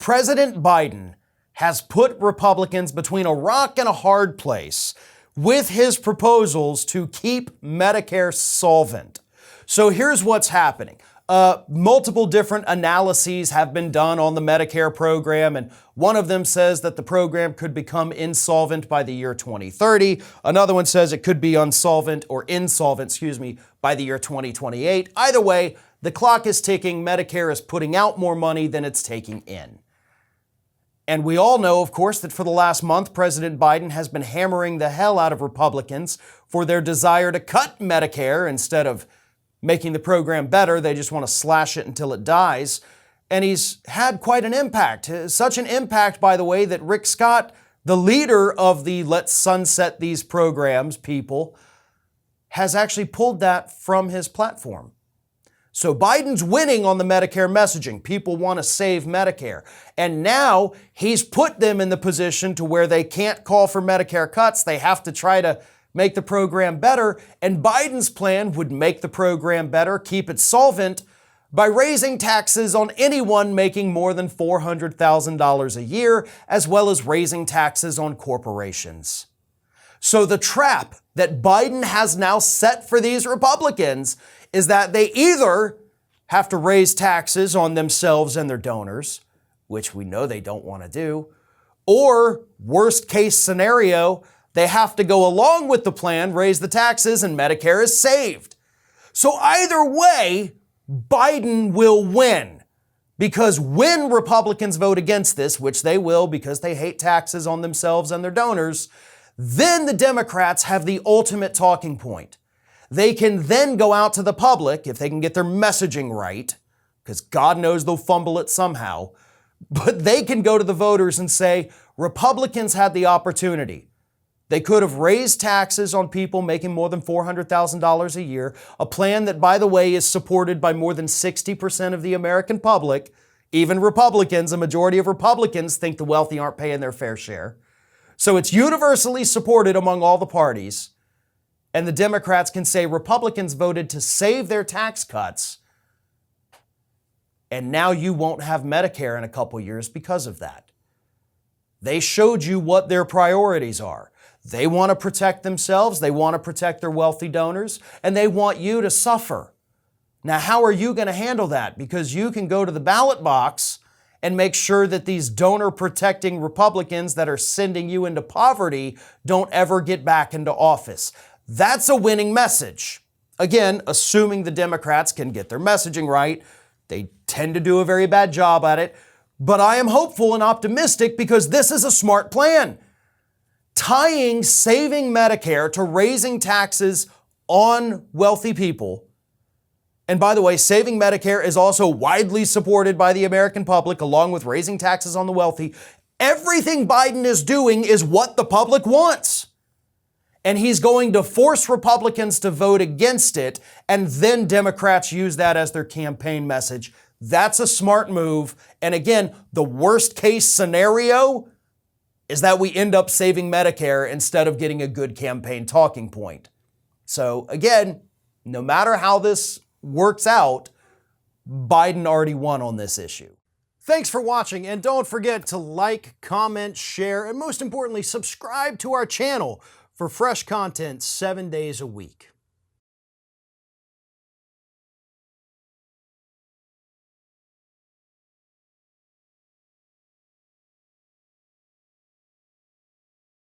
President Biden has put Republicans between a rock and a hard place with his proposals to keep Medicare solvent. So here's what's happening. Multiple different analyses have been done on the Medicare program, and one of them says that the program could become insolvent by the year 2030. Another one says it could be insolvent, by the year 2028. Either way, the clock is ticking. Medicare is putting out more money than it's taking in. And we all know, of course, that for the last month, President Biden has been hammering the hell out of Republicans for their desire to cut Medicare instead of making the program better. They just want to slash it until it dies. And he's had quite an impact. Such an impact, by the way, that Rick Scott, the leader of the Let's Sunset These Programs people, has actually pulled that from his platform. So Biden's winning on the Medicare messaging. People want to save Medicare. And now he's put them in the position to where they can't call for Medicare cuts. They have to try to make the program better. And Biden's plan would make the program better, keep it solvent, by raising taxes on anyone making more than $400,000 a year, as well as raising taxes on corporations. So the trap that Biden has now set for these Republicans is that they either have to raise taxes on themselves and their donors, which we know they don't want to do, or worst case scenario, they have to go along with the plan, raise the taxes, and Medicare is saved. So either way, Biden will win. Because when Republicans vote against this, which they will because they hate taxes on themselves and their donors, then the Democrats have the ultimate talking point. They can then go out to the public, if they can get their messaging right, because God knows they'll fumble it somehow, but they can go to the voters and say, Republicans had the opportunity. They could have raised taxes on people making more than $400,000 a year, a plan that, by the way, is supported by more than 60% of the American public. Even Republicans, a majority of Republicans, think the wealthy aren't paying their fair share. So it's universally supported among all the parties. And the Democrats can say Republicans voted to save their tax cuts, and now you won't have Medicare in a couple years because of that. They showed you what their priorities are. They want to protect themselves, they want to protect their wealthy donors, and they want you to suffer. Now, how are you going to handle that? Because you can go to the ballot box and make sure that these donor-protecting Republicans that are sending you into poverty don't ever get back into office. That's a winning message. Again, assuming the Democrats can get their messaging right. They tend to do a very bad job at it. But I am hopeful and optimistic because this is a smart plan. Tying saving Medicare to raising taxes on wealthy people. And by the way, saving Medicare is also widely supported by the American public, along with raising taxes on the wealthy. Everything Biden is doing is what the public wants. And he's going to force Republicans to vote against it, and then Democrats use that as their campaign message. That's a smart move. And again, the worst case scenario is that we end up saving Medicare instead of getting a good campaign talking point. So again, no matter how this works out, Biden already won on this issue. Thanks for watching, and don't forget to like, comment, share, and most importantly, subscribe to our channel for fresh content 7 days a week.